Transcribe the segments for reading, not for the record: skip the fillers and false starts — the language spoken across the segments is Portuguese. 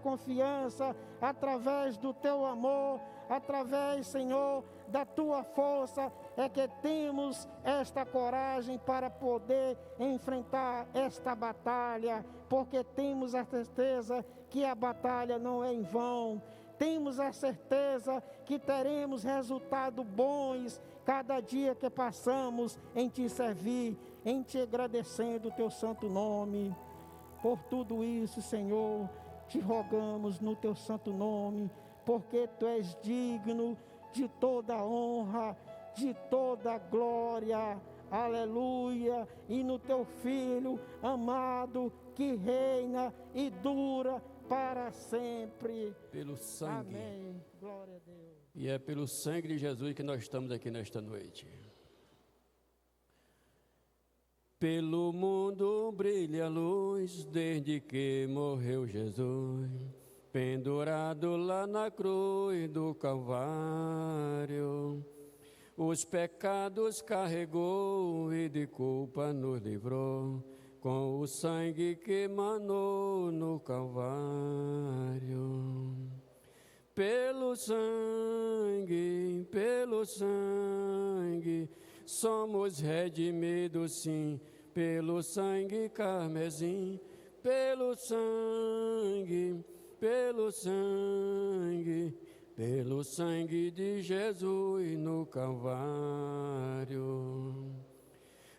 confiança, através do teu amor, através, Senhor, da tua força, é que temos esta coragem para poder enfrentar esta batalha, porque temos a certeza que a batalha não é em vão. Temos a certeza que teremos resultados bons cada dia que passamos em te servir, em te agradecendo o teu santo nome. Por tudo isso, Senhor, te rogamos no teu santo nome, porque tu és digno de toda honra, de toda glória, aleluia, e no teu Filho amado, que reina e dura para sempre. Pelo sangue. Amém. Glória a Deus. E é pelo sangue de Jesus que nós estamos aqui nesta noite. Pelo mundo brilha a luz, desde que morreu Jesus, pendurado lá na cruz do Calvário. Os pecados carregou e de culpa nos livrou, com o sangue que emanou no Calvário. Pelo sangue, somos redimidos sim, pelo sangue carmesim, pelo sangue de Jesus no Calvário.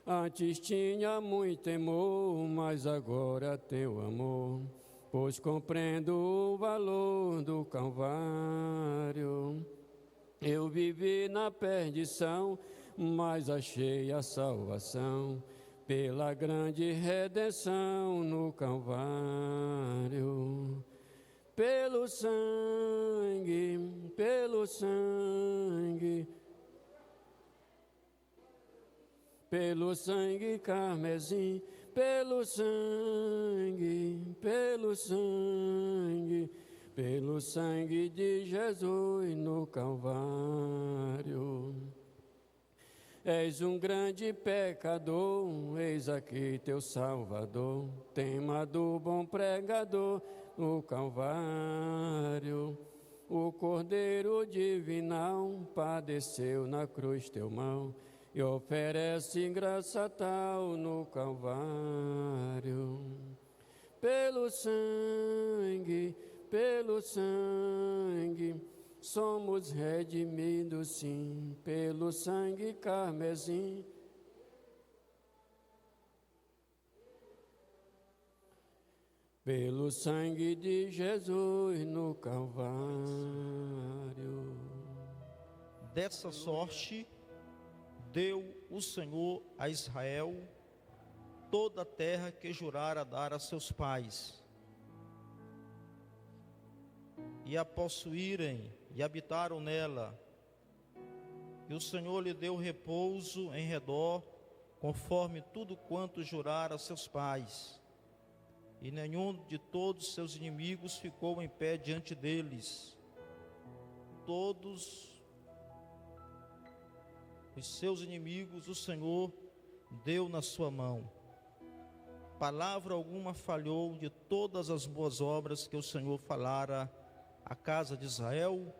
Antes tinha muito temor, mas agora teu amor, pois compreendo o valor do Calvário. Eu vivi na perdição, mas achei a salvação, pela grande redenção no Calvário. Pelo sangue carmesim, pelo sangue de Jesus no Calvário. És um grande pecador, eis aqui teu Salvador, tema do bom pregador no Calvário. O Cordeiro divinal padeceu na cruz teu mal, e oferece graça tal no Calvário. Pelo sangue, somos redimidos sim, pelo sangue carmesim. Pelo sangue de Jesus no Calvário. Dessa sorte deu o Senhor a Israel toda a terra que jurara dar a seus pais, e a possuírem e habitaram nela. E o Senhor lhe deu repouso em redor, conforme tudo quanto jurara a seus pais. E nenhum de todos seus inimigos ficou em pé diante deles. Todos os seus inimigos o Senhor deu na sua mão. Palavra alguma falhou de todas as boas obras que o Senhor falara à casa de Israel,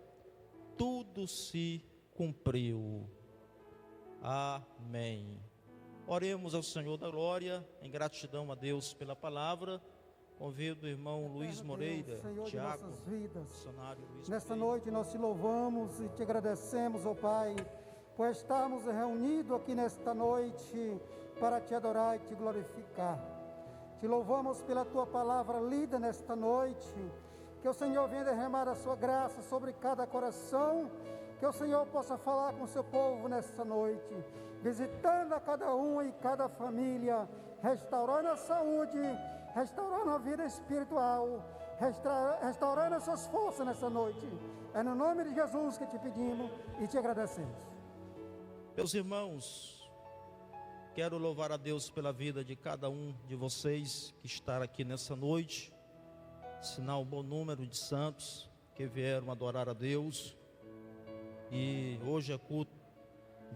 tudo se cumpriu. Amém. Oremos ao Senhor da glória, em gratidão a Deus pela palavra. Convido o irmão Luiz Moreira, Tiago, missionário Luiz Nesta Moreira. noite nós te louvamos e te agradecemos, ó Pai, por estarmos reunidos aqui nesta noite para te adorar e te glorificar. Te louvamos pela tua palavra lida nesta noite, que o Senhor venha derramar a sua graça sobre cada coração, que o Senhor possa falar com o seu povo nesta noite, visitando a cada um e cada família, restaurando a saúde, restaurando a vida espiritual, restaurando as suas forças nessa noite. É no nome de Jesus que te pedimos e te agradecemos. Meus irmãos, quero louvar a Deus pela vida de cada um de vocês que está aqui nessa noite, sinal um bom número de santos que vieram adorar a Deus. E hoje é culto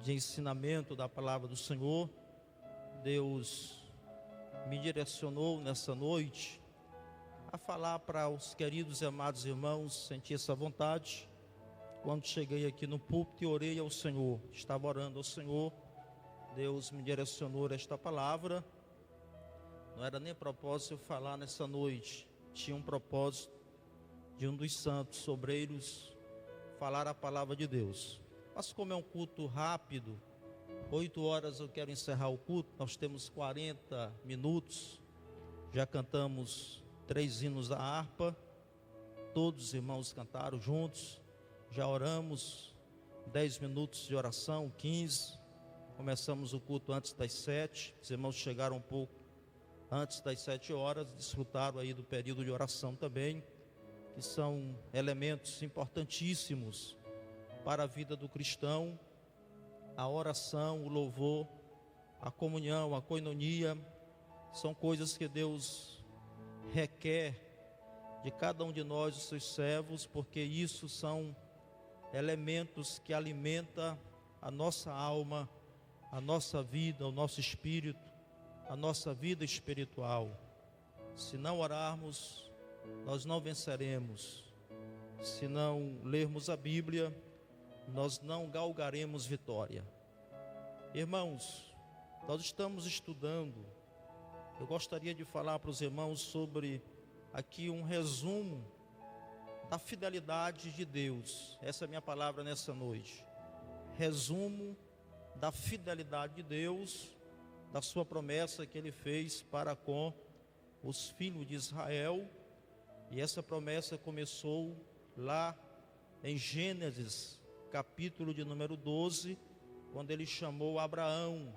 de ensinamento da palavra do Senhor. Deus me direcionou nessa noite a falar para os queridos e amados irmãos, senti essa vontade. Quando cheguei aqui no púlpito e orei ao Senhor, estava orando ao Senhor, Deus me direcionou esta palavra. Não era nem propósito eu falar nessa noite, tinha um propósito de um dos santos obreiros falar a palavra de Deus. Mas como é um culto rápido, 8 horas eu quero encerrar o culto, nós temos 40 minutos, já cantamos 3 hinos da harpa, todos os irmãos cantaram juntos, já oramos 10 minutos de oração, 15, começamos o culto antes das 7, os irmãos chegaram um pouco antes das 7 horas, desfrutaram aí do período de oração também, que são elementos importantíssimos para a vida do cristão. A oração, o louvor, a comunhão, a koinonia, são coisas que Deus requer de cada um de nós, os seus servos, porque isso são elementos que alimentam a nossa alma, a nossa vida, o nosso espírito, a nossa vida espiritual. Se não orarmos, nós não venceremos. Se não lermos a Bíblia, nós não galgaremos vitória. Irmãos, nós estamos estudando, eu gostaria de falar para os irmãos sobre aqui um resumo da fidelidade de Deus. Essa é a minha palavra nessa noite. Resumo da fidelidade de Deus, da sua promessa que Ele fez para com os filhos de Israel. E essa promessa começou lá em Gênesis, capítulo de número 12, quando Ele chamou Abraão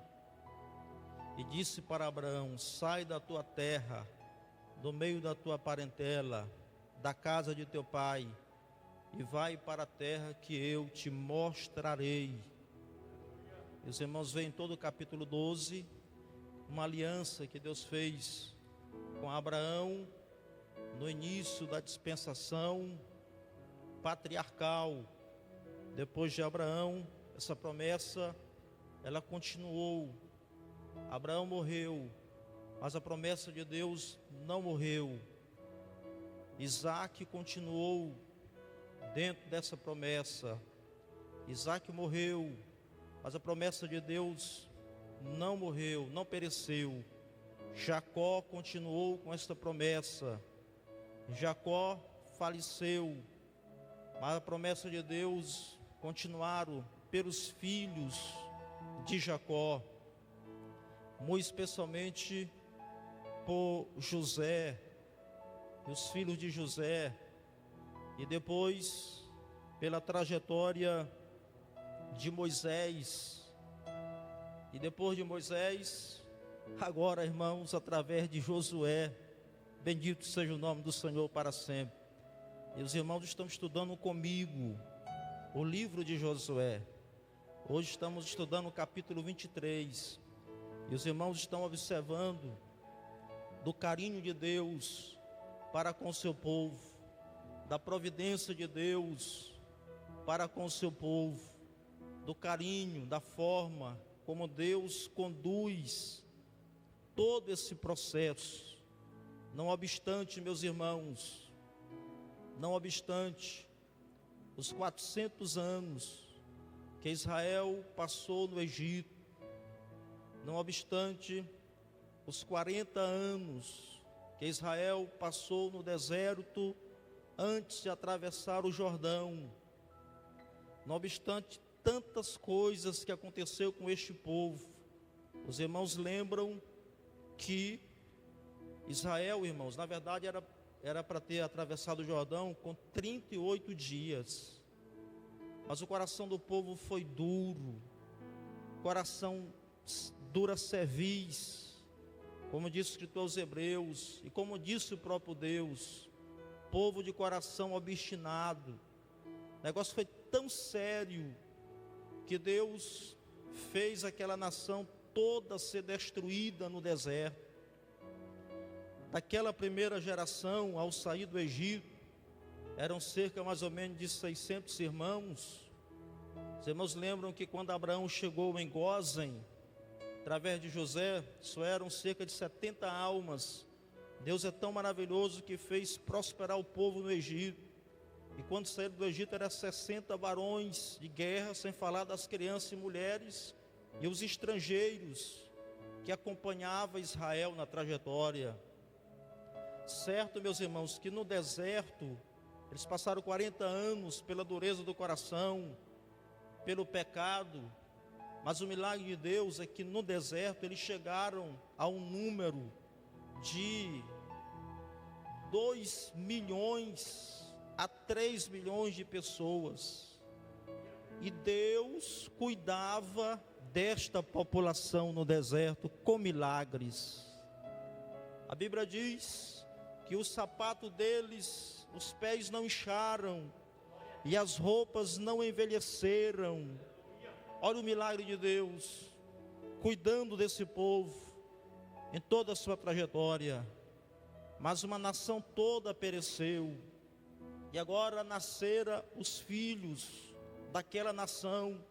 e disse para Abraão: sai da tua terra, do meio da tua parentela, da casa de teu pai, e vai para a terra que eu te mostrarei. E os irmãos veem em todo o capítulo 12 uma aliança que Deus fez com Abraão no início da dispensação patriarcal. Depois de Abraão, essa promessa ela continuou. Abraão morreu, mas a promessa de Deus não morreu. Isaac continuou dentro dessa promessa. Isaac morreu, mas a promessa de Deus não morreu, não pereceu. Jacó continuou com esta promessa. Jacó faleceu, mas a promessa de Deus continuaram pelos filhos de Jacó, muito especialmente por José, os filhos de José, e depois pela trajetória de Moisés, e depois de Moisés, agora, irmãos, através de Josué. Bendito seja o nome do Senhor para sempre. E os irmãos estão estudando comigo o livro de Josué. Hoje estamos estudando o capítulo 23. E os irmãos estão observando do carinho de Deus para com o seu povo, da providência de Deus para com o seu povo, do carinho, da forma como Deus conduz todo esse processo. Não obstante, meus irmãos, não obstante os 400 anos que Israel passou no Egito, não obstante os 40 anos que Israel passou no deserto antes de atravessar o Jordão, não obstante tantas coisas que aconteceu com este povo, os irmãos lembram que Israel, irmãos, na verdade era para ter atravessado o Jordão com 38 dias, mas o coração do povo foi duro, coração dura cerviz, como disse o escritor aos Hebreus, e como disse o próprio Deus, povo de coração obstinado. O negócio foi tão sério que Deus fez aquela nação toda ser destruída no deserto. Daquela primeira geração, ao sair do Egito, eram cerca mais ou menos de 600 irmãos. Os irmãos lembram que quando Abraão chegou em Gósen, através de José, só eram cerca de 70 almas Deus é tão maravilhoso que fez prosperar o povo no Egito. E quando saíram do Egito, eram 60 varões de guerra, sem falar das crianças e mulheres e os estrangeiros que acompanhavam Israel na trajetória. Certo, meus irmãos, que no deserto, eles passaram 40 anos pela dureza do coração, pelo pecado, mas o milagre de Deus é que no deserto eles chegaram a um número de 2 milhões a 3 milhões de pessoas, e Deus cuidava desta população no deserto com milagres. A Bíblia diz que o sapato deles, os pés não incharam e as roupas não envelheceram. Olha o milagre de Deus, cuidando desse povo em toda a sua trajetória. Mas uma nação toda pereceu, e agora nasceram os filhos daquela nação.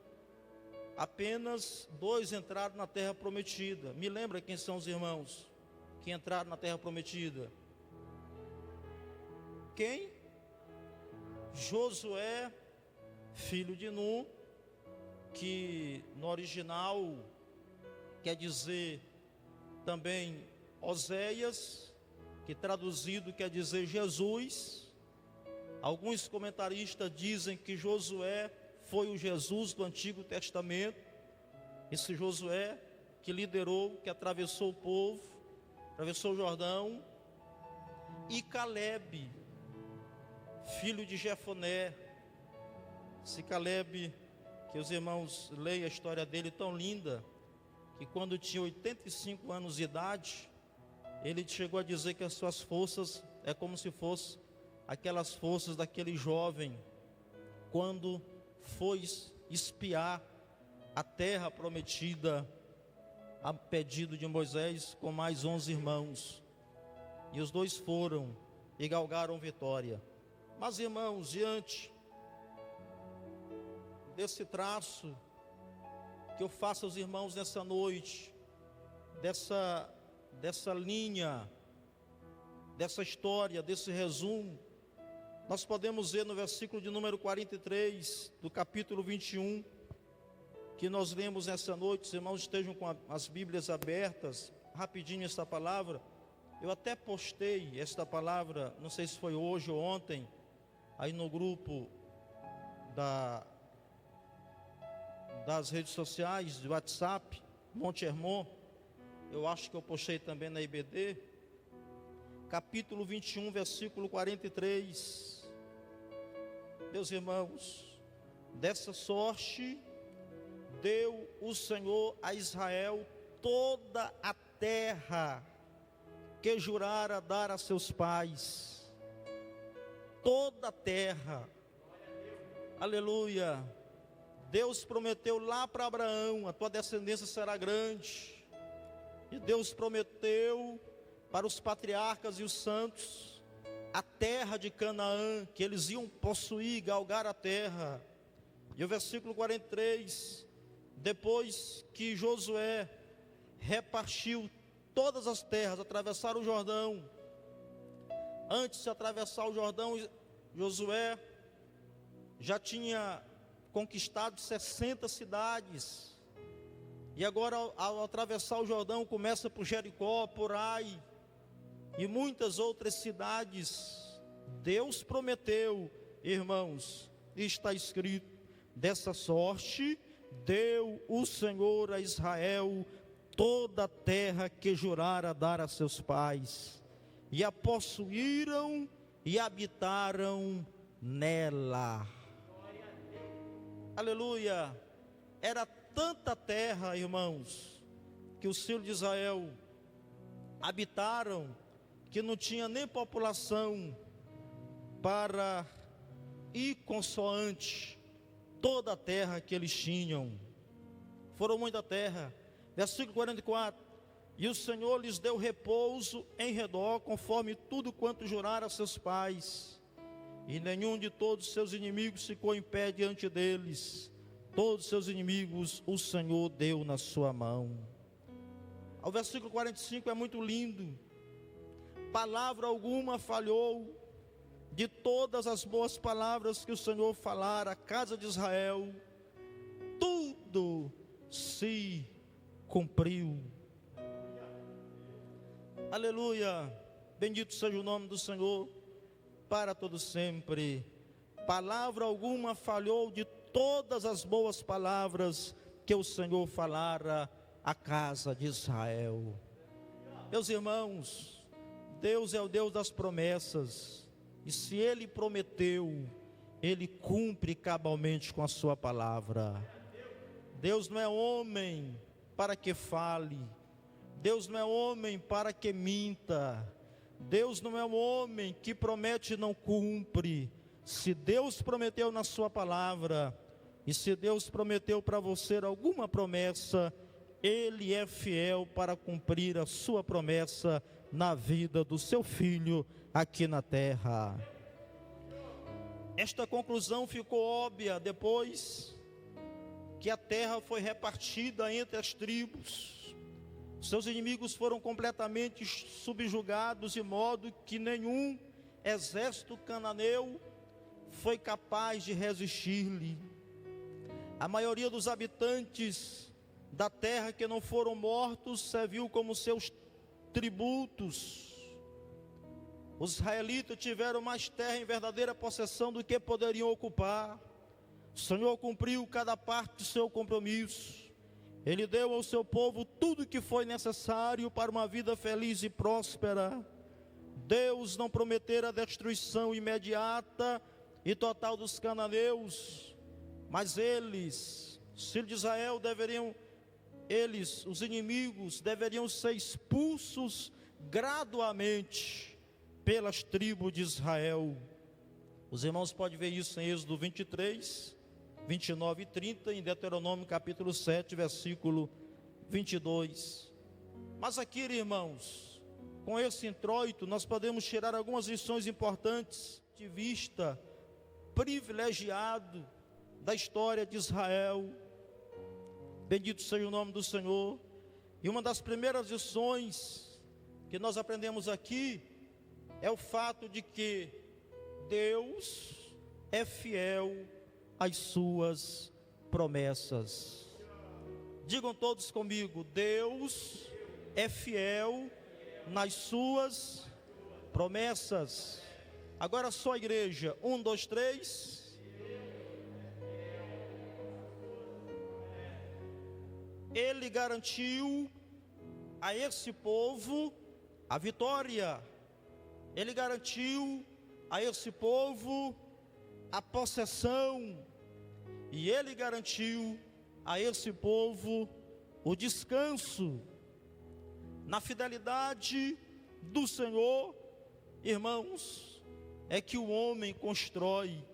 Apenas 2 entraram na terra prometida. Me lembra quem são os irmãos que entraram na terra prometida? Quem? Josué, filho de Nun, que no original quer dizer também Oséias, que traduzido quer dizer Jesus. Alguns comentaristas dizem que Josué foi o Jesus do Antigo Testamento. Esse Josué que liderou, que atravessou o povo, atravessou o Jordão. E Calebe, filho de Jefoné. Esse Calebe, que os irmãos leiam a história dele, tão linda, que quando tinha 85 anos de idade, ele chegou a dizer que as suas forças é como se fosse aquelas forças daquele jovem quando foi espiar a terra prometida a pedido de Moisés com mais 11 irmãos. E os 2 foram e galgaram vitória. Mas, irmãos, diante desse traço que eu faço aos irmãos nessa noite, dessa linha, dessa história, desse resumo, nós podemos ver no versículo de número 43 do capítulo 21, que nós lemos nessa noite. Os irmãos estejam com as Bíblias abertas, rapidinho esta palavra. Eu até postei esta palavra, não sei se foi hoje ou ontem, aí no grupo das redes sociais, do WhatsApp, Monte Hermon. Eu acho que eu postei também na IBD, capítulo 21, versículo 43. Meus irmãos, dessa sorte deu o Senhor a Israel toda a terra que jurara dar a seus pais. Toda a terra. Aleluia. Deus prometeu lá para Abraão: a tua descendência será grande. E Deus prometeu para os patriarcas e os santos a terra de Canaã, que eles iam possuir, galgar a terra. E o versículo 43, depois que Josué repartiu todas as terras, atravessaram o Jordão. Antes de atravessar o Jordão, Josué já tinha conquistado 60 cidades. E agora, ao atravessar o Jordão, começa por Jericó, por Ai e muitas outras cidades. Deus prometeu, irmãos, está escrito: dessa sorte deu o Senhor a Israel toda a terra que jurara dar a seus pais, e a possuíram e habitaram nela. Aleluia. Era tanta terra, irmãos, que os filhos de Israel habitaram, que não tinha nem população para ir consoante toda a terra que eles tinham. Foram muita terra. Versículo 44: e o Senhor lhes deu repouso em redor, conforme tudo quanto jurara a seus pais, e nenhum de todos os seus inimigos ficou em pé diante deles. Todos os seus inimigos o Senhor deu na sua mão. O versículo 45 é muito lindo. palavra alguma falhou. De todas as boas palavras que o Senhor falara à casa de Israel, tudo se cumpriu. Aleluia, bendito seja o nome do Senhor, para todo sempre. Palavra alguma falhou de todas as boas palavras que o Senhor falara à casa de Israel. Meus irmãos, Deus é o Deus das promessas, e se Ele prometeu, Ele cumpre cabalmente com a sua palavra. Deus não é homem para que fale, Deus não é homem para que minta, Deus não é um homem que promete e não cumpre. Se Deus prometeu na sua palavra, e se Deus prometeu para você alguma promessa, Ele é fiel para cumprir a sua promessa na vida do seu filho aqui na terra. Esta conclusão ficou óbvia depois que a terra foi repartida entre as tribos. Seus inimigos foram completamente subjugados, de modo que nenhum exército cananeu foi capaz de resistir-lhe. A maioria dos habitantes da terra que não foram mortos serviu como seus tributos. Os israelitas tiveram mais terra em verdadeira possessão do que poderiam ocupar. O Senhor cumpriu cada parte do seu compromisso. Ele deu ao seu povo tudo o que foi necessário para uma vida feliz e próspera. Deus não prometera a destruição imediata e total dos cananeus, mas eles, os filhos de Israel, os inimigos, deveriam ser expulsos gradualmente pelas tribos de Israel. Os irmãos podem ver isso em Êxodo 23, 29 e 30, em Deuteronômio capítulo 7, versículo 22. Mas aqui, irmãos, com esse introito, nós podemos tirar algumas lições importantes de vista privilegiado da história de Israel. Bendito seja o nome do Senhor. E uma das primeiras lições que nós aprendemos aqui é o fato de que Deus é fiel às suas promessas. Digam todos comigo: Deus é fiel nas suas promessas. Agora só a igreja, 1, 2, 3. Ele garantiu a esse povo a vitória. Ele garantiu a esse povo a possessão. E Ele garantiu a esse povo o descanso. Na fidelidade do Senhor, irmãos, é que o homem constrói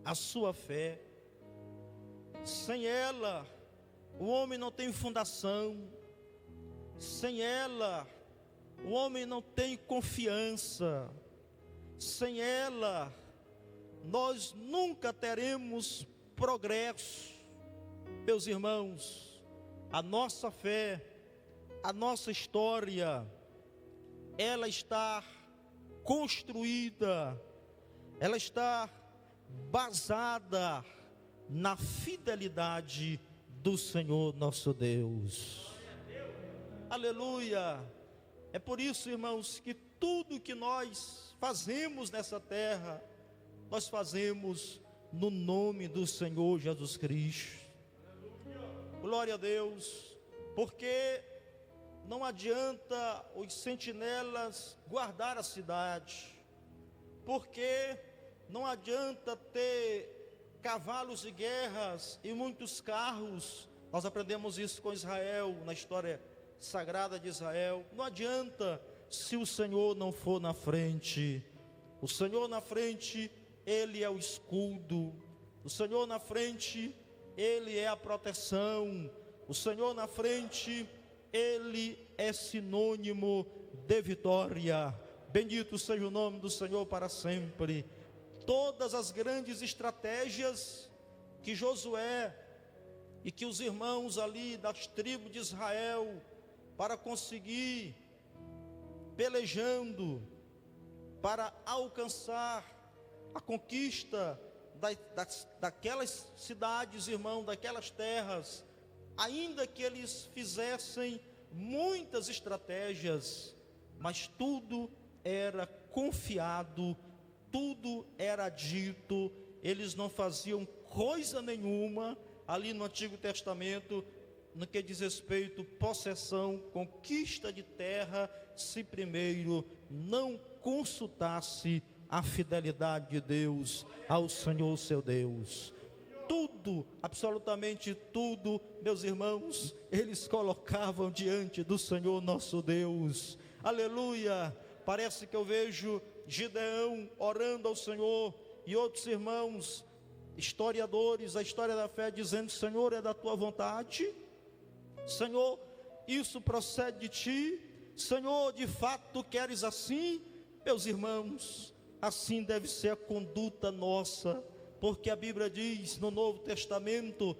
a sua fé. Sem ela, o homem não tem fundação. Sem ela, o homem não tem confiança. Sem ela, nós nunca teremos progresso. Meus irmãos, a nossa fé, a nossa história, ela está construída, ela está basada na fidelidade do Senhor nosso Deus. Aleluia! É por isso, irmãos, que tudo que nós fazemos nessa terra, nós fazemos no nome do Senhor Jesus Cristo. Glória a Deus, porque não adianta os sentinelas guardar a cidade, porque não adianta ter cavalos de guerras e muitos carros. Nós aprendemos isso com Israel, na história sagrada de Israel. Não adianta se o Senhor não for na frente. O Senhor na frente, Ele é o escudo. O Senhor na frente, Ele é a proteção. O Senhor na frente, Ele é sinônimo de vitória. Bendito seja o nome do Senhor para sempre. Todas as grandes estratégias que Josué e que os irmãos ali das tribos de Israel, para conseguir pelejando para alcançar a conquista daquelas cidades, irmão, daquelas terras, ainda que eles fizessem muitas estratégias, mas tudo era confiado, tudo era dito, eles não faziam coisa nenhuma ali no Antigo Testamento, no que diz respeito possessão, conquista de terra, se primeiro não consultasse a fidelidade de Deus ao Senhor seu Deus. Tudo, absolutamente tudo, meus irmãos, eles colocavam diante do Senhor nosso Deus. Aleluia! Parece que eu vejo Gideão orando ao Senhor e outros irmãos, historiadores, a história da fé, dizendo: Senhor, é da tua vontade? Senhor, isso procede de ti? Senhor, de fato tu queres assim? Meus irmãos, assim deve ser a conduta nossa, porque a Bíblia diz no Novo Testamento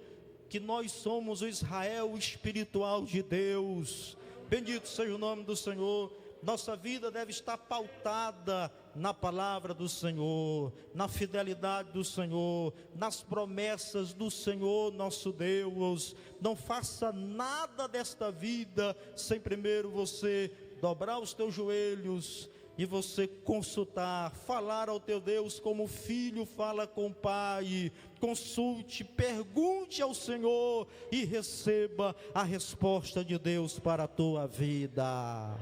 que nós somos o Israel espiritual de Deus. Bendito seja o nome do Senhor. Nossa vida deve estar pautada na palavra do Senhor, na fidelidade do Senhor, nas promessas do Senhor nosso Deus. Não faça nada desta vida sem primeiro você dobrar os teus joelhos e você consultar, falar ao teu Deus como filho fala com o pai. Consulte, pergunte ao Senhor e receba a resposta de Deus para a tua vida.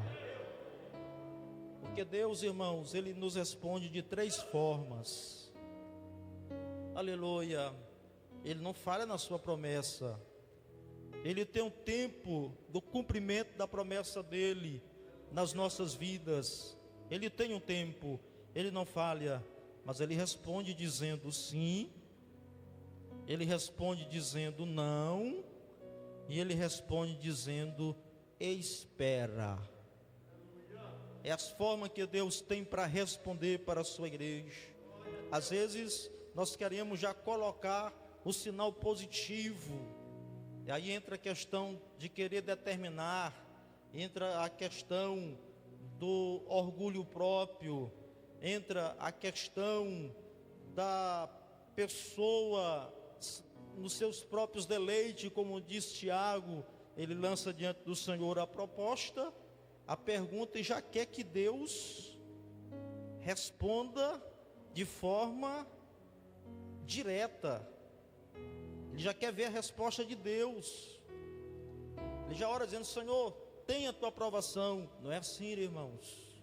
Porque Deus, irmãos, Ele nos responde de 3 formas. Aleluia. Ele não falha na sua promessa. Ele tem um tempo do cumprimento da promessa dEle nas nossas vidas. Ele tem um tempo, Ele não falha, mas Ele responde dizendo sim, Ele responde dizendo não, e Ele responde dizendo espera. É as formas que Deus tem para responder para a sua igreja. Às vezes nós queremos já colocar o sinal positivo, e aí entra a questão de querer determinar, entra a questão do orgulho próprio, entra a questão da pessoa nos seus próprios deleites, como diz Tiago. Ele lança diante do Senhor a proposta, a pergunta, e já quer que Deus responda de forma direta. Ele já quer ver a resposta de Deus. Ele já ora dizendo: Senhor, tem a tua aprovação. Não é assim, irmãos.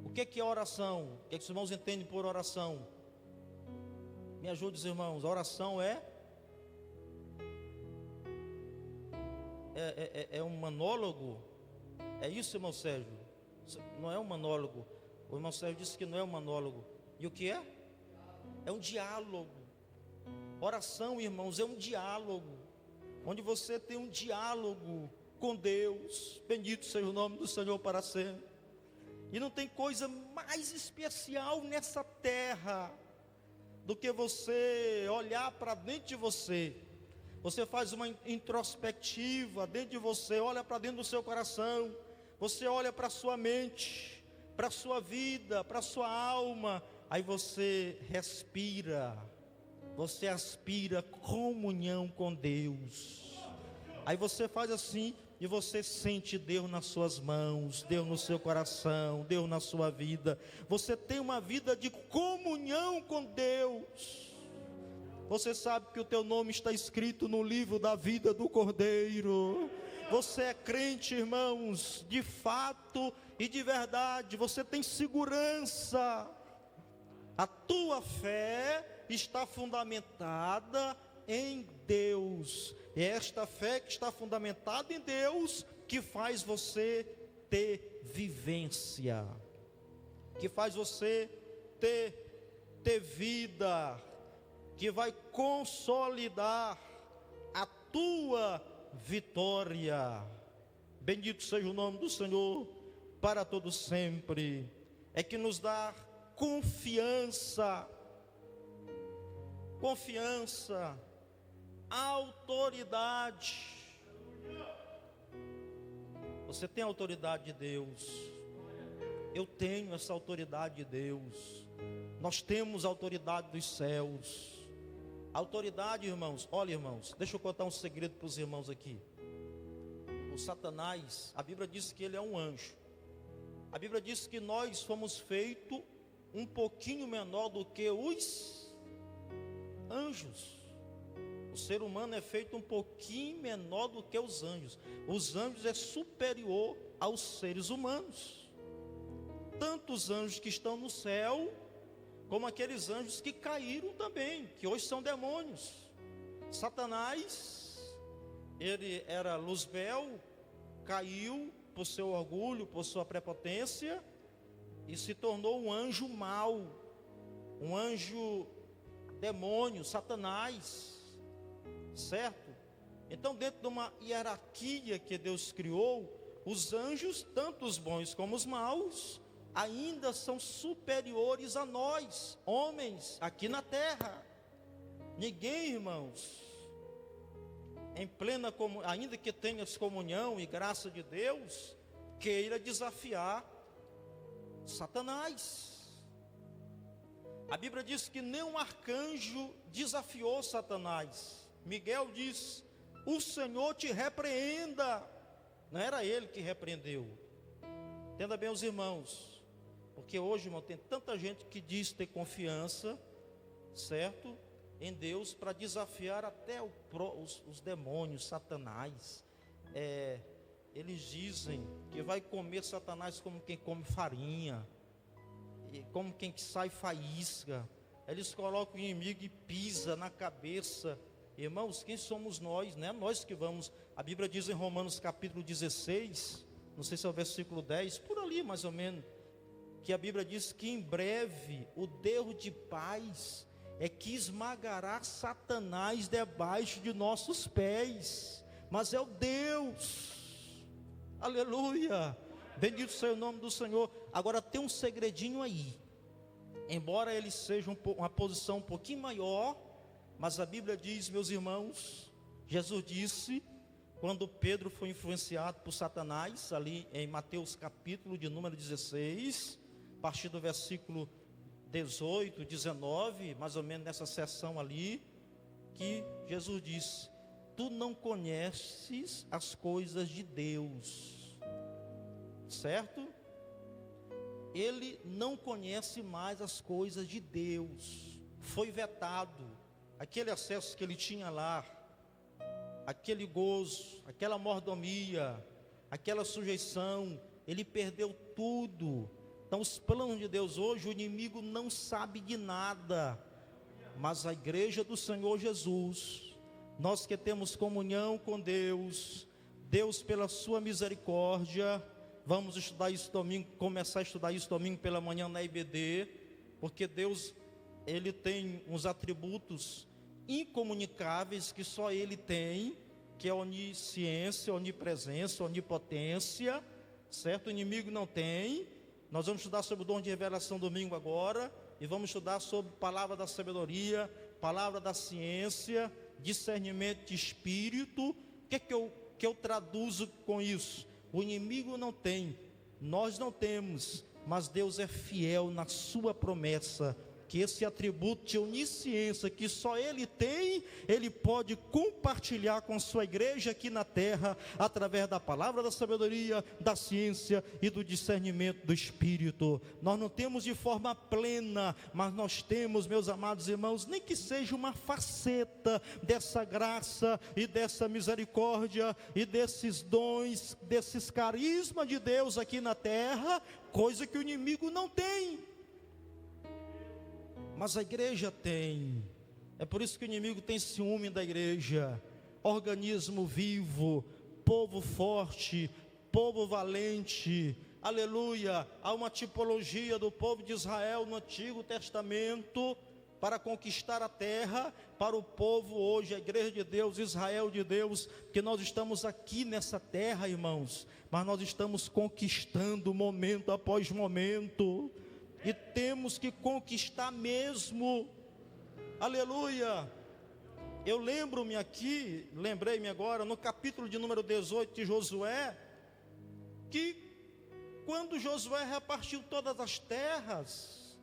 O que é oração? O que os irmãos entendem por oração? Me ajude, os irmãos. A oração é um monólogo. É isso, irmão Sérgio? Não é um monólogo. O irmão Sérgio disse que não é um monólogo. E o que é? É um diálogo. Oração, irmãos, é um diálogo, onde você tem um diálogo com Deus. Bendito seja o nome do Senhor para sempre. E não tem coisa mais especial nessa terra do que você olhar para dentro de você. Você faz uma introspectiva dentro de você, olha para dentro do seu coração, você olha para a sua mente, para a sua vida, para a sua alma, aí você respira, você aspira comunhão com Deus. Aí você faz assim e você sente Deus nas suas mãos, Deus no seu coração, Deus na sua vida. Você tem uma vida de comunhão com Deus. Você sabe que o teu nome está escrito no livro da vida do Cordeiro. Você é crente, irmãos, de fato e de verdade. Você tem segurança. A tua fé está fundamentada em Deus. É esta fé que está fundamentada em Deus que faz você ter vivência, que faz você ter vida, que vai consolidar a tua vitória. Bendito seja o nome do Senhor para todo sempre. É que nos dá confiança, autoridade. Você tem a autoridade de Deus. Eu tenho essa autoridade de Deus. Nós temos a autoridade dos céus. A autoridade, irmãos, olha, irmãos, deixa eu contar um segredo para os irmãos aqui. O Satanás, a Bíblia diz que ele é um anjo. A Bíblia diz que nós fomos feitos um pouquinho menor do que os anjos. O ser humano é feito um pouquinho menor do que os anjos. Os anjos é superior aos seres humanos. Tanto os anjos que estão no céu, como aqueles anjos que caíram também, que hoje são demônios. Satanás, ele era Luzbel, caiu por seu orgulho, por sua prepotência, e se tornou um anjo mau, um anjo demônio, Satanás, certo? Então, dentro de uma hierarquia que Deus criou, os anjos, tanto os bons como os maus, ainda são superiores a nós, homens, aqui na terra. Ninguém, irmãos, em plena comunhão, ainda que tenha comunhão e graça de Deus, queira desafiar Satanás. A Bíblia diz que nenhum arcanjo desafiou Satanás. Miguel diz: o Senhor te repreenda. Não era ele que repreendeu. Entenda bem, os irmãos, porque hoje, irmão, tem tanta gente que diz ter confiança, certo, em Deus, para desafiar até os demônios, Satanás. Eles dizem que vai comer Satanás como quem come farinha, como quem sai faísca. Eles colocam o inimigo e pisa na cabeça. Irmãos, quem somos nós? Não é nós que vamos. A Bíblia diz em Romanos capítulo 16, não sei se é o versículo 10, por ali mais ou menos, que a Bíblia diz que em breve o Deus de paz é que esmagará Satanás debaixo de nossos pés. Mas é o Deus, aleluia, bendito seja o nome do Senhor. Agora tem um segredinho aí, embora ele seja uma posição um pouquinho maior, mas a Bíblia diz, meus irmãos, Jesus disse, quando Pedro foi influenciado por Satanás, ali em Mateus capítulo de número 16, a partir do versículo 18, 19, mais ou menos nessa seção ali, que Jesus disse: tu não conheces as coisas de Deus, certo? Ele não conhece mais as coisas de Deus, foi vetado, aquele acesso que ele tinha lá, aquele gozo, aquela mordomia, aquela sujeição, ele perdeu tudo. Então os planos de Deus hoje, o inimigo não sabe de nada, mas a igreja do Senhor Jesus, nós que temos comunhão com Deus, Deus pela sua misericórdia, vamos estudar isso domingo, começar a estudar isso domingo pela manhã na IBD, porque Deus, Ele tem uns atributos incomunicáveis que só Ele tem, que é onisciência, onipresença, onipotência, certo? O inimigo não tem. Nós vamos estudar sobre o dom de revelação domingo agora, e vamos estudar sobre palavra da sabedoria, palavra da ciência, discernimento de espírito. O que eu traduzo com isso? O inimigo não tem, nós não temos, mas Deus é fiel na sua promessa, que esse atributo de onisciência que só Ele tem, Ele pode compartilhar com a sua igreja aqui na terra, através da palavra da sabedoria, da ciência e do discernimento do Espírito. Nós não temos de forma plena, mas nós temos, meus amados irmãos, nem que seja uma faceta dessa graça e dessa misericórdia e desses dons, desses carismas de Deus aqui na terra, coisa que o inimigo não tem. Mas a igreja tem. É por isso que o inimigo tem ciúme da igreja. Organismo vivo, povo forte, povo valente, aleluia. Há uma tipologia do povo de Israel no Antigo Testamento para conquistar a terra, para o povo hoje, a igreja de Deus, Israel de Deus, que nós estamos aqui nessa terra, irmãos, mas nós estamos conquistando momento após momento, e temos que conquistar mesmo, aleluia. Eu lembrei-me agora, no capítulo de número 18 de Josué, que quando Josué repartiu todas as terras,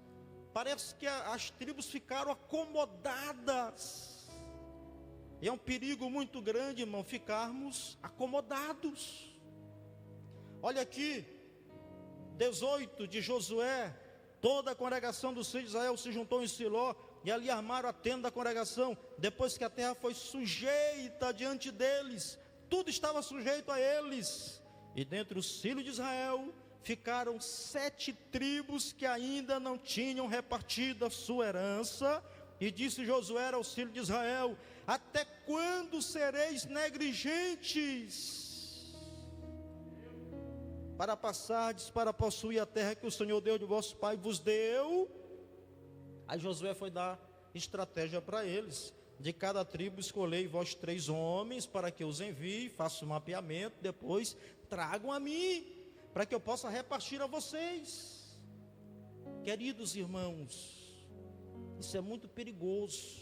parece que as tribos ficaram acomodadas. E é um perigo muito grande, irmão, ficarmos acomodados. Olha aqui, 18 de Josué, toda a congregação dos filhos de Israel se juntou em Siló, e ali armaram a tenda da congregação, depois que a terra foi sujeita diante deles, tudo estava sujeito a eles, e dentre os filhos de Israel, ficaram 7 tribos que ainda não tinham repartido a sua herança, e disse Josué aos filhos de Israel: até quando sereis negligentes para passardes para possuir a terra que o Senhor Deus de vosso pai vos deu? Aí Josué foi dar estratégia para eles: de cada tribo escolhei vós 3 homens, para que os envie, faça o mapeamento, depois tragam a mim, para que eu possa repartir a vocês. Queridos irmãos, isso é muito perigoso.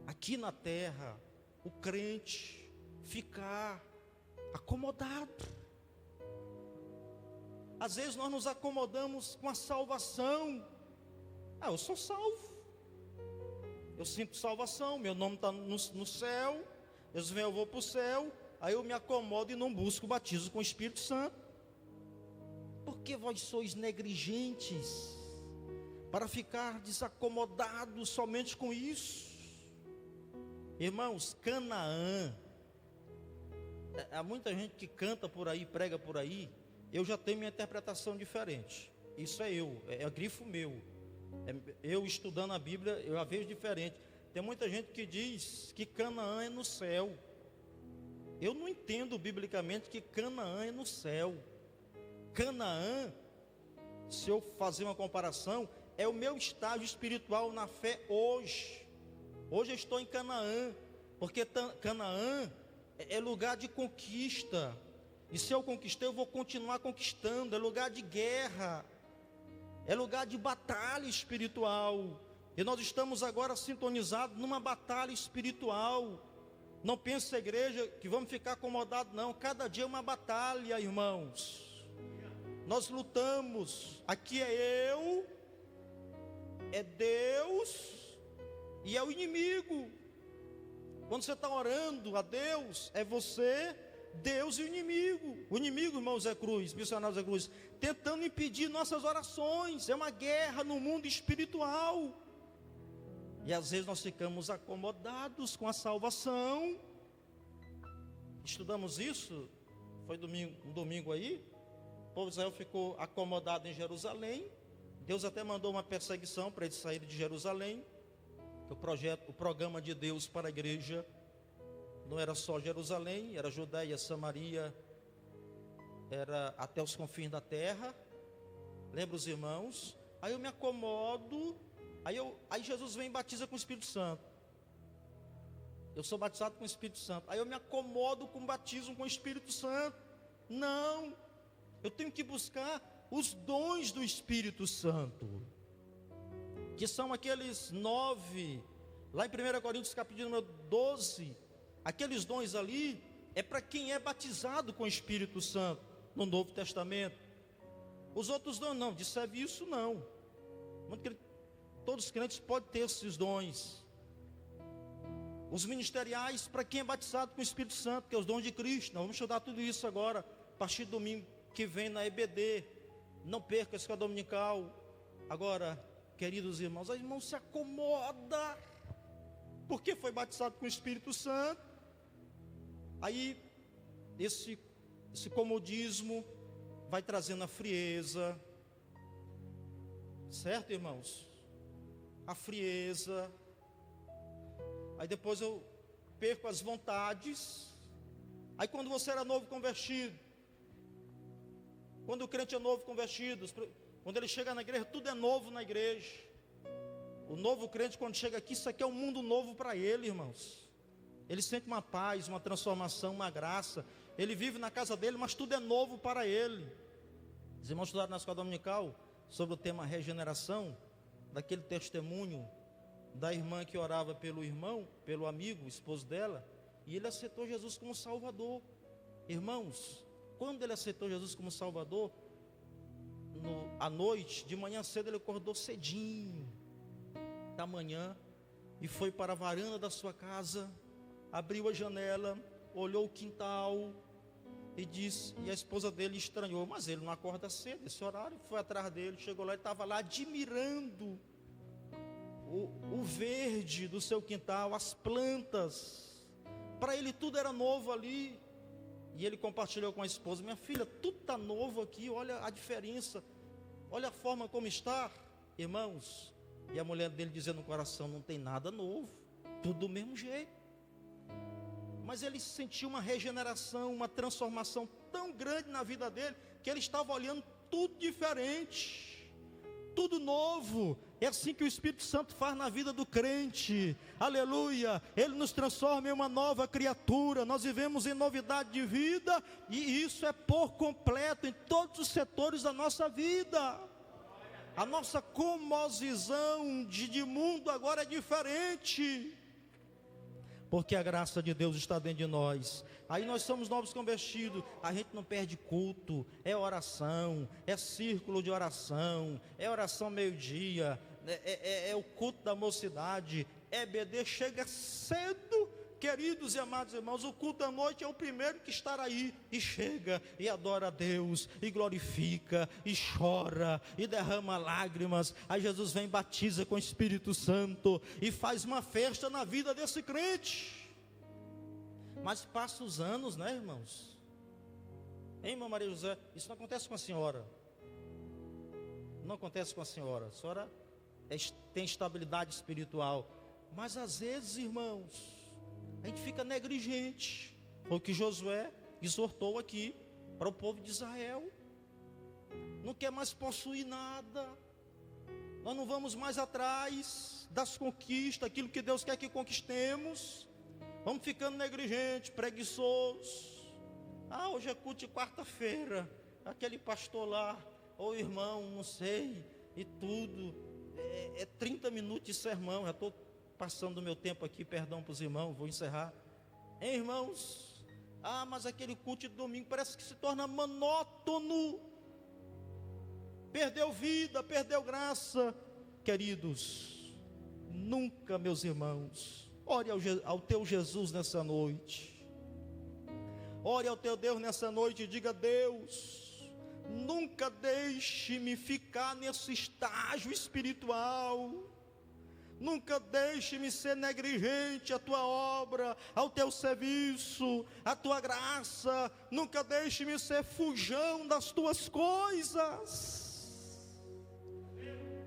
Aqui na terra, o crente ficar acomodado. Às vezes nós nos acomodamos com a salvação. Eu sou salvo, eu sinto salvação, meu nome está no céu, eu vou para o céu, aí eu me acomodo e não busco o batismo com o Espírito Santo. Porque vós sois negligentes para ficar desacomodados somente com isso? Irmãos, Canaã, há muita gente que canta por aí, prega por aí, eu já tenho minha interpretação diferente. Isso é grifo meu. Eu estudando a Bíblia, eu a vejo diferente. Tem muita gente que diz que Canaã é no céu. Eu não entendo biblicamente que Canaã é no céu. Canaã, se eu fazer uma comparação, é o meu estágio espiritual na fé hoje. Hoje eu estou em Canaã, porque Canaã é lugar de conquista. E se eu conquistei, eu vou continuar conquistando. É lugar de guerra, é lugar de batalha espiritual. E nós estamos agora sintonizados numa batalha espiritual. Não pense, igreja, que vamos ficar acomodados, não. Cada dia é uma batalha, irmãos. Nós lutamos. Aqui é eu, é Deus e é o inimigo. Quando você está orando a Deus, é você, Deus e o inimigo. O inimigo, irmãos, é cruz, missionários é cruz, tentando impedir nossas orações. É uma guerra no mundo espiritual. E às vezes nós ficamos acomodados com a salvação. Estudamos isso, foi um domingo aí. O povo de Israel ficou acomodado em Jerusalém. Deus até mandou uma perseguição para eles saírem de Jerusalém. O programa de Deus para a igreja não era só Jerusalém, era Judéia, Samaria, era até os confins da terra. Lembra os irmãos? Aí eu me acomodo, aí Jesus vem e batiza com o Espírito Santo. Eu sou batizado com o Espírito Santo. Aí eu me acomodo com o batismo com o Espírito Santo. Não, eu tenho que buscar os dons do Espírito Santo, que são aqueles 9, lá em 1 Coríntios capítulo número 12, aqueles dons ali, é para quem é batizado com o Espírito Santo, no Novo Testamento. Os outros dons não, de serviço não. Todos os crentes podem ter esses dons. Os ministeriais, para quem é batizado com o Espírito Santo, que é os dons de Cristo. Nós vamos estudar tudo isso agora, a partir do domingo que vem na EBD. Não perca a escola dominical. Agora, queridos irmãos, os irmãos se acomoda, porque foi batizado com o Espírito Santo. Aí, esse comodismo vai trazendo a frieza, certo, irmãos? A frieza. Aí depois eu perco as vontades. Aí quando você era novo convertido, quando o crente é novo convertido, quando ele chega na igreja, tudo é novo na igreja. O novo crente, quando chega aqui, isso aqui é um mundo novo para ele, irmãos. Ele sente uma paz, uma transformação, uma graça. Ele vive na casa dele, mas tudo é novo para ele. Os irmãos estudaram na escola dominical sobre o tema regeneração, daquele testemunho da irmã que orava pelo irmão, pelo amigo, esposo dela, e ele aceitou Jesus como Salvador. Irmãos, quando ele aceitou Jesus como Salvador, à noite, de manhã cedo, ele acordou cedinho da manhã e foi para a varanda da sua casa, abriu a janela, olhou o quintal e disse, e a esposa dele estranhou, mas ele não acorda cedo, esse horário, foi atrás dele, chegou lá e estava lá admirando o verde do seu quintal, as plantas. Para ele tudo era novo ali. E ele compartilhou com a esposa, minha filha, tudo está novo aqui, olha a diferença, olha a forma como está, irmãos. E a mulher dele dizendo no coração, não tem nada novo, tudo do mesmo jeito. Mas ele sentiu uma regeneração, uma transformação tão grande na vida dele, que ele estava olhando tudo diferente, tudo novo. É assim que o Espírito Santo faz na vida do crente, aleluia. Ele nos transforma em uma nova criatura, nós vivemos em novidade de vida, e isso é por completo em todos os setores da nossa vida. A nossa cosmovisão de mundo agora é diferente, porque a graça de Deus está dentro de nós. Aí nós somos novos convertidos, a gente não perde culto, é oração, é círculo de oração, é oração meio-dia, é o culto da mocidade, é EBD, chega cedo, queridos e amados irmãos, o culto da noite é o primeiro que estará aí, e chega, e adora a Deus, e glorifica, e chora, e derrama lágrimas. Aí Jesus vem, batiza com o Espírito Santo, e faz uma festa na vida desse crente. Mas passa os anos, né, irmãos? Hein, irmã Maria José? Isso não acontece com a senhora. Não acontece com a senhora. A senhora tem estabilidade espiritual. Mas às vezes, irmãos, a gente fica negligente. Foi o que Josué exortou aqui para o povo de Israel. Não quer mais possuir nada. Nós não vamos mais atrás das conquistas, aquilo que Deus quer que conquistemos. Vamos ficando negligentes, preguiçosos. Hoje é culto de quarta-feira. Aquele pastor lá, ou irmão, não sei, e tudo. É 30 minutos de sermão. Já estou passando o meu tempo aqui, perdão para os irmãos, vou encerrar. Hein, irmãos? Mas aquele culto de domingo parece que se torna monótono. Perdeu vida, perdeu graça. Queridos, nunca, meus irmãos, ore ao teu Jesus nessa noite. Ore ao teu Deus nessa noite e diga: Deus, nunca deixe-me ficar nesse estágio espiritual. Nunca deixe-me ser negligente à tua obra, ao teu serviço, à tua graça. Nunca deixe-me ser fujão das tuas coisas.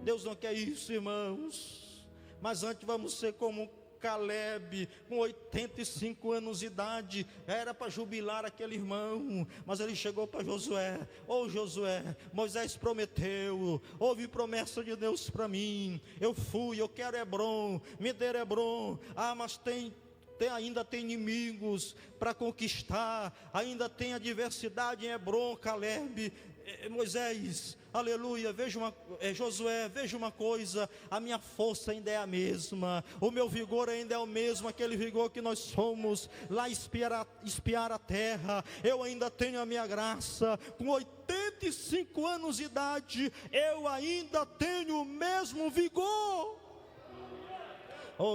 Deus não quer isso, irmãos. Mas antes vamos ser como Caleb, com 85 anos de idade, era para jubilar aquele irmão, mas ele chegou para Josué: Josué, Moisés prometeu, houve promessa de Deus para mim, eu fui, eu quero Hebrom, me dê Hebrom, mas ainda tem inimigos para conquistar, ainda tem adversidade em Hebrom. Caleb, Moisés, aleluia, Josué, veja uma coisa, a minha força ainda é a mesma, o meu vigor ainda é o mesmo, aquele vigor que nós somos lá espiar a terra, eu ainda tenho a minha graça, com 85 anos de idade, eu ainda tenho o mesmo vigor.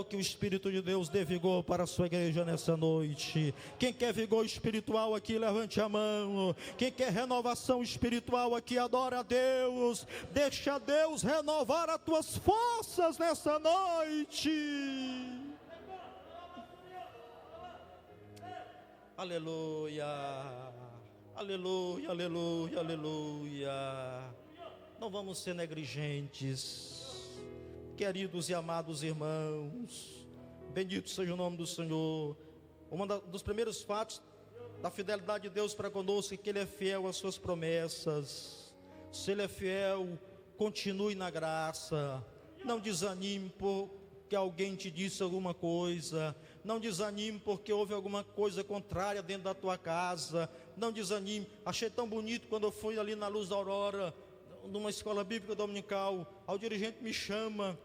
Que o Espírito de Deus dê vigor para a sua igreja nessa noite. Quem quer vigor espiritual aqui, levante a mão. Quem quer renovação espiritual aqui, adora a Deus. Deixa Deus renovar as tuas forças nessa noite. Aleluia, aleluia, aleluia, aleluia. Não vamos ser negligentes. Queridos e amados irmãos, bendito seja o nome do Senhor. Dos primeiros fatos da fidelidade de Deus para conosco é que Ele é fiel às suas promessas. Se Ele é fiel, continue na graça. Não desanime porque alguém te disse alguma coisa. Não desanime porque houve alguma coisa contrária dentro da tua casa. Não desanime. Achei tão bonito quando eu fui ali na Luz da Aurora, numa escola bíblica dominical. O dirigente me chama: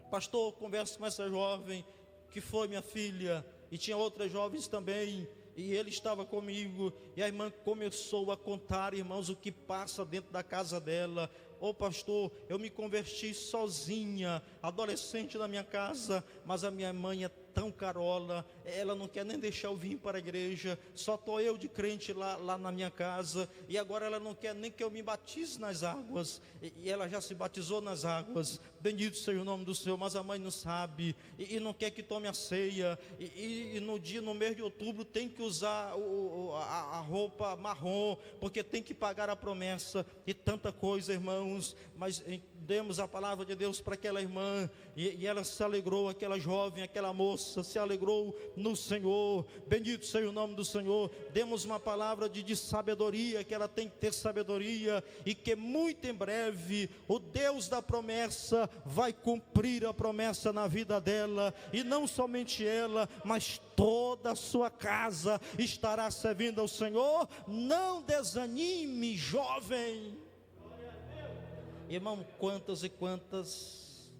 pastor, converso com essa jovem, que foi minha filha, e tinha outras jovens também, e ele estava comigo, e a irmã começou a contar, irmãos, o que passa dentro da casa dela. Ô pastor, eu me converti sozinha, adolescente na minha casa, mas a minha mãe é tão carola, ela não quer nem deixar eu vir para a igreja, só estou eu de crente lá na minha casa, e agora ela não quer nem que eu me batize nas águas, e ela já se batizou nas águas, bendito seja o nome do Senhor, mas a mãe não sabe, e não quer que tome a ceia, e no mês de outubro tem que usar a roupa marrom, porque tem que pagar a promessa, e tanta coisa, irmãos, mas demos a palavra de Deus para aquela irmã, e ela se alegrou, aquela jovem, aquela moça se alegrou no Senhor, bendito seja o nome do Senhor. Demos uma palavra de sabedoria, que ela tem que ter sabedoria, e que muito em breve o Deus da promessa vai cumprir a promessa na vida dela, e não somente ela, mas toda a sua casa estará servindo ao Senhor. Não desanime, jovem. Irmão, quantas e quantas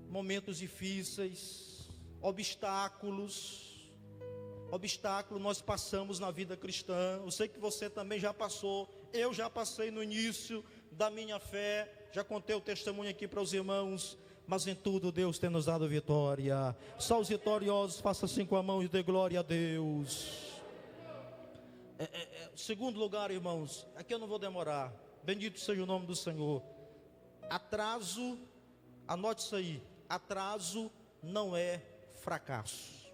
momentos difíceis, obstáculos nós passamos na vida cristã. Eu sei que você também já passou, eu já passei no início da minha fé, já contei o testemunho aqui para os irmãos, mas em tudo Deus tem nos dado vitória. Só os vitoriosos, faça assim com a mão e dê glória a Deus. Segundo lugar, irmãos, aqui eu não vou demorar, bendito seja o nome do Senhor. Atraso, anote isso aí, atraso não é fracasso.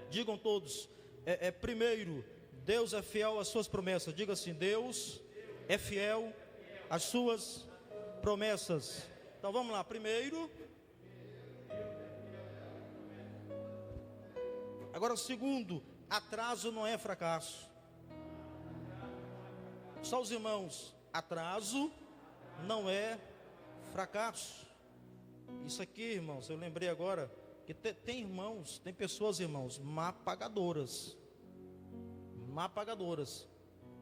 Digam todos, primeiro, Deus é fiel às suas promessas. Diga assim, Deus é fiel às suas promessas. Então vamos lá, primeiro. Agora o segundo, atraso não é fracasso. Só os irmãos, atraso não é fracasso. Isso aqui, irmãos, eu lembrei agora que tem irmãos, tem pessoas, irmãos, má pagadoras,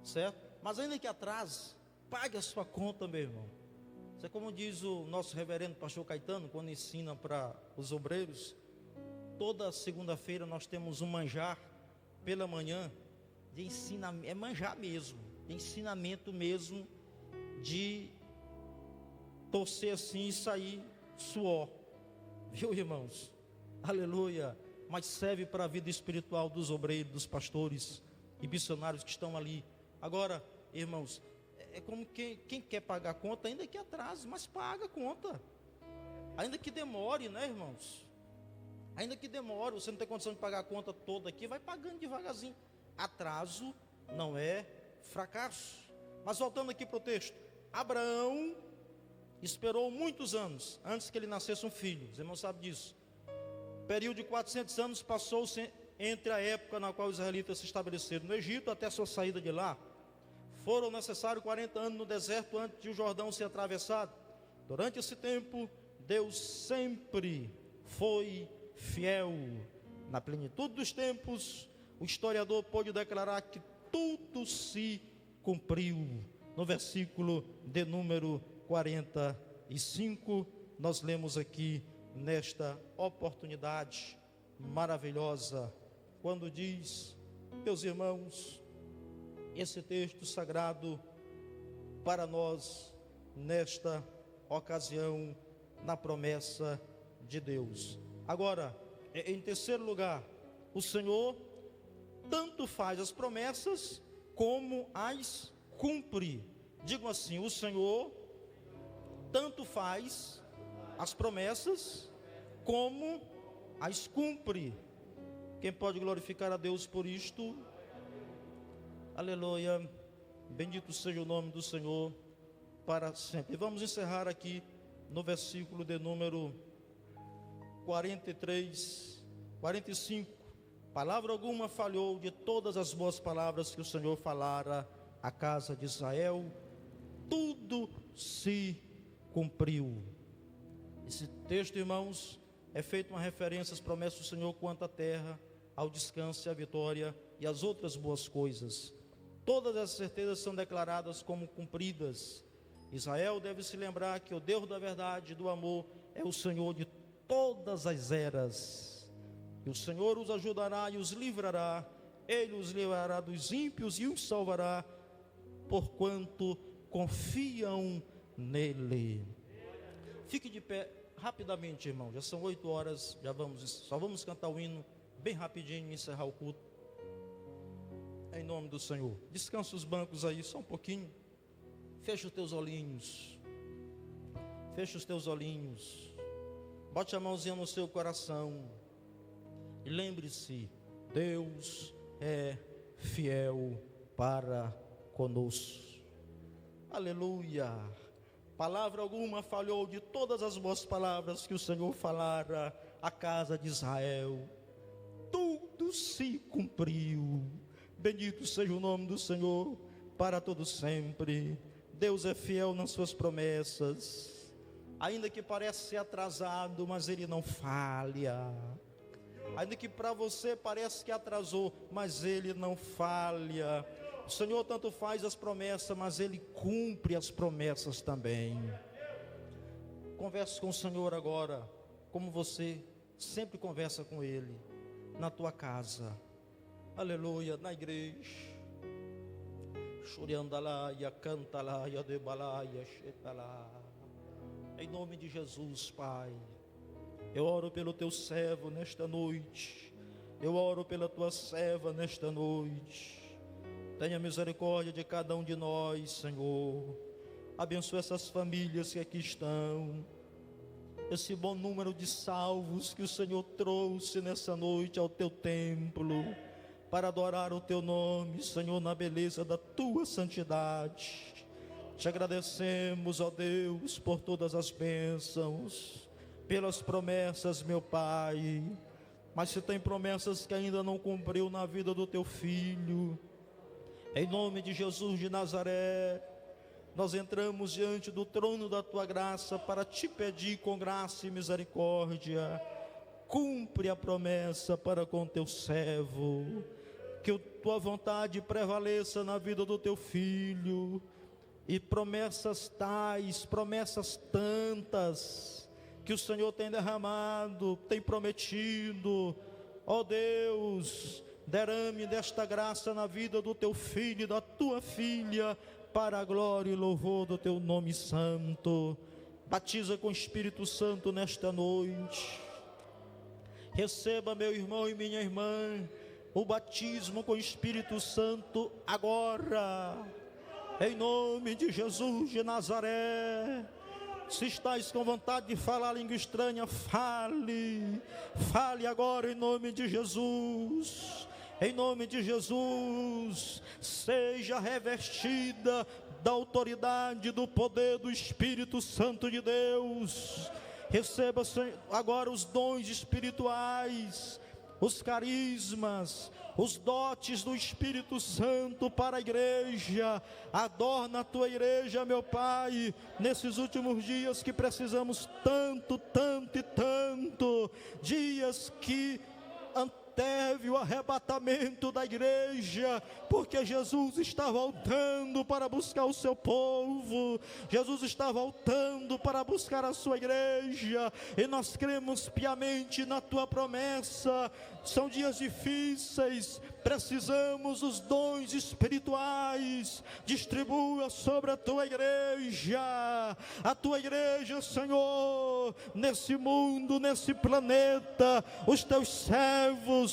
certo? Mas ainda que atrase, pague a sua conta, meu irmão. Isso é como diz o nosso reverendo pastor Caetano, quando ensina para os obreiros. Toda segunda-feira nós temos um manjar pela manhã de ensinamento, é manjar mesmo, de ensinamento mesmo, de torcer assim e sair suor, viu, irmãos? Aleluia. Mas serve para a vida espiritual dos obreiros, dos pastores e missionários que estão ali. Agora, irmãos, é como quem quer pagar a conta, ainda que atrase, mas paga a conta, ainda que demore, né, irmãos? Ainda que demore, você não tem condição de pagar a conta toda aqui, vai pagando devagarzinho. Atraso não é fracasso. Mas voltando aqui para o texto, Abraão esperou muitos anos antes que ele nascesse um filho. Os irmãos sabem disso. Período de 400 anos passou-se entre a época na qual os israelitas se estabeleceram no Egito até a sua saída de lá. Foram necessários 40 anos no deserto antes de o Jordão ser atravessado. Durante esse tempo, Deus sempre foi fiel. Na plenitude dos tempos, o historiador pôde declarar que tudo se cumpriu. No versículo de número 45, nós lemos aqui nesta oportunidade maravilhosa, quando diz, meus irmãos, esse texto sagrado para nós nesta ocasião, na promessa de Deus. Agora, em terceiro lugar, o Senhor tanto faz as promessas como as cumpre. Digam assim, o Senhor tanto faz as promessas como as cumpre. Quem pode glorificar a Deus por isto? Aleluia. Bendito seja o nome do Senhor para sempre. E vamos encerrar aqui no versículo de número 43, 45. Palavra alguma falhou de todas as boas palavras que o Senhor falara à casa de Israel. Tudo se cumpriu. Esse texto, irmãos, é feito uma referência às promessas do Senhor quanto à terra, ao descanso e à vitória e às outras boas coisas. Todas as certezas são declaradas como cumpridas. Israel deve se lembrar que o Deus da verdade e do amor é o Senhor de todas as eras. E o Senhor os ajudará e os livrará. Ele os livrará dos ímpios e os salvará, porquanto confiam nele. Fique de pé rapidamente, irmão. Já são 8 horas, só vamos cantar o hino bem rapidinho e encerrar o culto. Em nome do Senhor. Descansa os bancos aí só um pouquinho. Fecha os teus olhinhos. Fecha os teus olhinhos. Bote a mãozinha no seu coração. E lembre-se, Deus é fiel para conosco. Aleluia. Palavra alguma falhou de todas as boas palavras que o Senhor falara à casa de Israel. Tudo se cumpriu. Bendito seja o nome do Senhor para todo sempre. Deus é fiel nas suas promessas. Ainda que pareça ser atrasado, mas Ele não falha. Ainda que para você pareça que atrasou, mas Ele não falha. O Senhor tanto faz as promessas, mas Ele cumpre as promessas também. Converse com o Senhor agora, como você sempre conversa com Ele, na tua casa. Aleluia, na igreja. Choriandalaia, cantalaia, debalaia, chetalá. Em nome de Jesus, Pai. Eu oro pelo teu servo nesta noite. Eu oro pela tua serva nesta noite. Tenha misericórdia de cada um de nós, Senhor. Abençoa essas famílias que aqui estão. Esse bom número de salvos que o Senhor trouxe nessa noite ao teu templo, para adorar o teu nome, Senhor, na beleza da tua santidade. Te agradecemos, ó Deus, por todas as bênçãos, pelas promessas, meu Pai. Mas se tem promessas que ainda não cumpriu na vida do teu filho, em nome de Jesus de Nazaré, nós entramos diante do trono da tua graça para te pedir com graça e misericórdia. Cumpre a promessa para com teu servo, que a tua vontade prevaleça na vida do teu filho. E promessas tais, promessas tantas, que o Senhor tem derramado, tem prometido, ó Deus, derrame desta graça na vida do teu filho e da tua filha, para a glória e louvor do teu nome santo. Batiza com o Espírito Santo nesta noite. Receba, meu irmão e minha irmã, o batismo com o Espírito Santo agora, em nome de Jesus de Nazaré. Se estás com vontade de falar língua estranha, fale agora em nome de Jesus. Em nome de Jesus, seja revestida da autoridade, do poder do Espírito Santo de Deus. Receba agora os dons espirituais, os carismas, os dotes do Espírito Santo para a igreja. Adorna a tua igreja, meu Pai, nesses últimos dias que precisamos tanto, tanto e tanto. Dias que teve o arrebatamento da igreja, porque Jesus está voltando para buscar o seu povo. Jesus está voltando para buscar a sua igreja, e nós cremos piamente na tua promessa. São dias difíceis, precisamos dos dons espirituais. Distribua sobre a tua igreja, Senhor, nesse mundo, nesse planeta, os teus servos.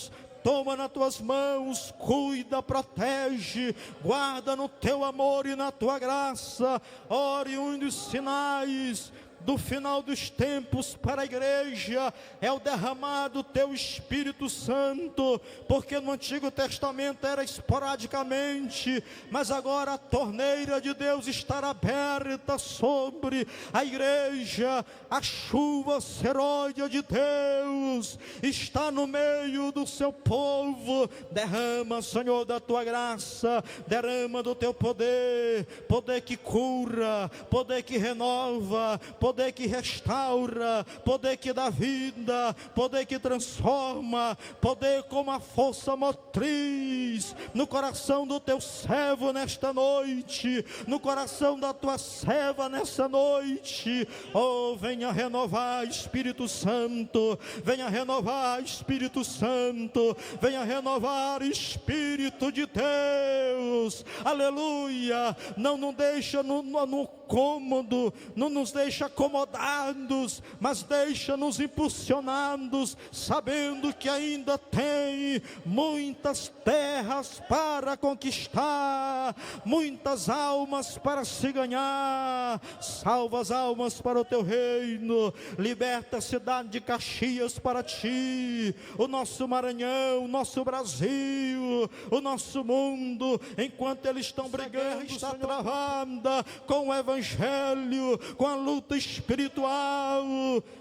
Toma nas tuas mãos, cuida, protege, guarda no teu amor e na tua graça. Ore um dos sinais do final dos tempos para a igreja é o derramado teu Espírito Santo, porque no Antigo Testamento era esporadicamente, mas agora a torneira de Deus estará aberta sobre a igreja. A chuva seródia de Deus está no meio do seu povo. Derrama, Senhor, da tua graça, derrama do teu poder, poder que cura, poder que renova, poder poder que restaura, poder que dá vida, poder que transforma, poder como a força motriz no coração do teu servo nesta noite, no coração da tua serva nessa noite. Oh, venha renovar, Espírito Santo, venha renovar, Espírito Santo, venha renovar, Espírito de Deus, aleluia. Não nos deixa no cômodo, não nos deixa acomodados, mas deixa-nos impulsionados, sabendo que ainda tem muitas terras para conquistar, muitas almas para se ganhar. Salva as almas para o teu reino, liberta a cidade de Caxias para ti, o nosso Maranhão, o nosso Brasil, o nosso mundo, enquanto eles estão brigando, está travada com o Evangelho, com a luta espiritual.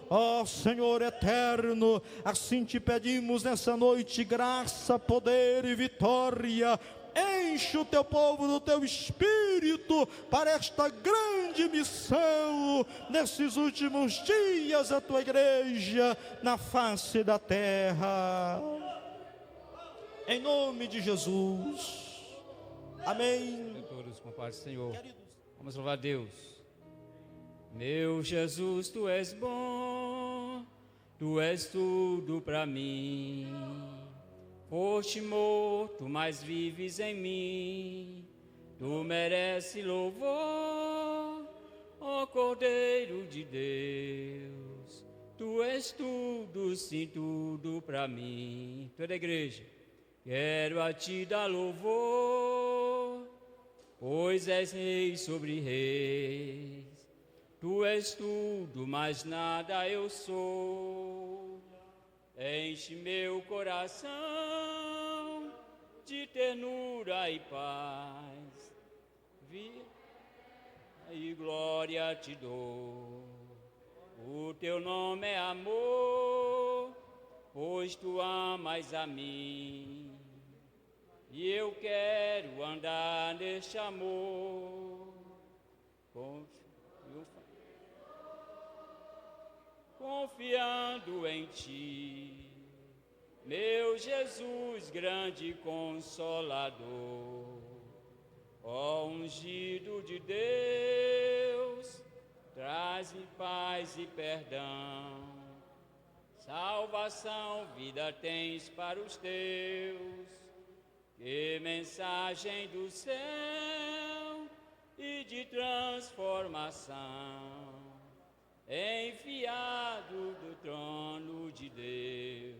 Ó Senhor eterno, assim te pedimos nessa noite graça, poder e vitória. Enche o teu povo do teu Espírito para esta grande missão nesses últimos dias da tua igreja na face da terra, em nome de Jesus, amém. Todos com paz do Senhor, vamos louvar a Deus. Meu Jesus, tu és bom, tu és tudo para mim. Foste morto, mas vives em mim. Tu mereces louvor, ó Cordeiro de Deus. Tu és tudo, sim, tudo para mim. Toda a igreja, quero a ti dar louvor, pois és rei sobre reis. Tu és tudo, mas nada eu sou. Enche meu coração de ternura e paz, vida e glória te dou. O teu nome é amor, pois tu amas a mim, e eu quero andar neste amor. Confiando em ti, meu Jesus, grande consolador, ó ungido de Deus, traz-me paz e perdão, salvação, vida tens para os teus, que mensagem do céu e de transformação, enviado do trono de Deus.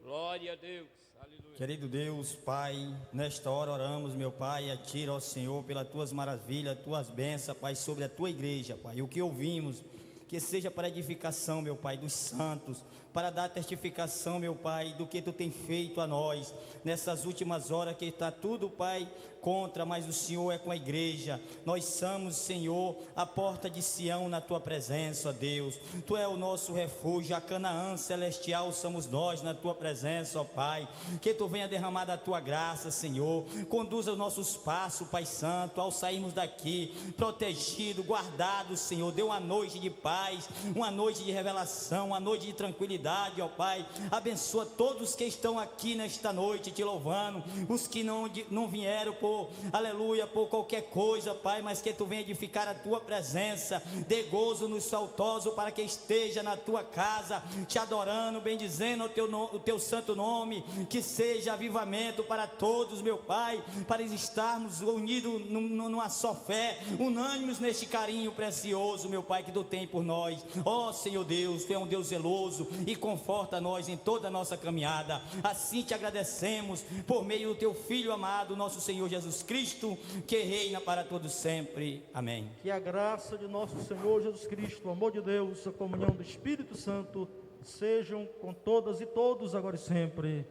Glória a Deus. Aleluia. Querido Deus, Pai, nesta hora oramos, meu Pai, a Ti, ó Senhor, pelas Tuas maravilhas, Tuas bênçãos, Pai, sobre a Tua igreja, Pai. E o que ouvimos, que seja para edificação, meu Pai, dos santos, para dar testificação, meu Pai, do que Tu tem feito a nós, nessas últimas horas que está tudo, Pai, contra, mas o Senhor é com a igreja. Nós somos, Senhor, a porta de Sião na Tua presença, ó Deus. Tu é o nosso refúgio, a Canaã celestial somos nós na Tua presença, ó Pai. Que Tu venha derramar da Tua graça, Senhor. Conduza os nossos passos, Pai Santo, ao sairmos daqui, protegido, guardado, Senhor. Dê uma noite de paz, uma noite de revelação, uma noite de tranquilidade, ó Pai. Abençoa todos que estão aqui nesta noite te louvando, os que não vieram aleluia, por qualquer coisa, Pai, mas que Tu venha edificar a Tua presença, dê gozo no saltoso para que esteja na Tua casa, te adorando, bendizendo o Teu santo nome, que seja avivamento para todos, meu Pai, para estarmos unidos numa só fé, unânimes neste carinho precioso, meu Pai, que Tu tem por nós. Ó Senhor Deus, Tu é um Deus zeloso e conforta nós em toda a nossa caminhada. Assim te agradecemos por meio do Teu Filho amado, nosso Senhor Jesus Cristo, que reina para todos sempre. Amém. Que a graça de nosso Senhor Jesus Cristo, o amor de Deus, a comunhão do Espírito Santo sejam com todas e todos agora e sempre.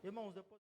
Irmãos, depois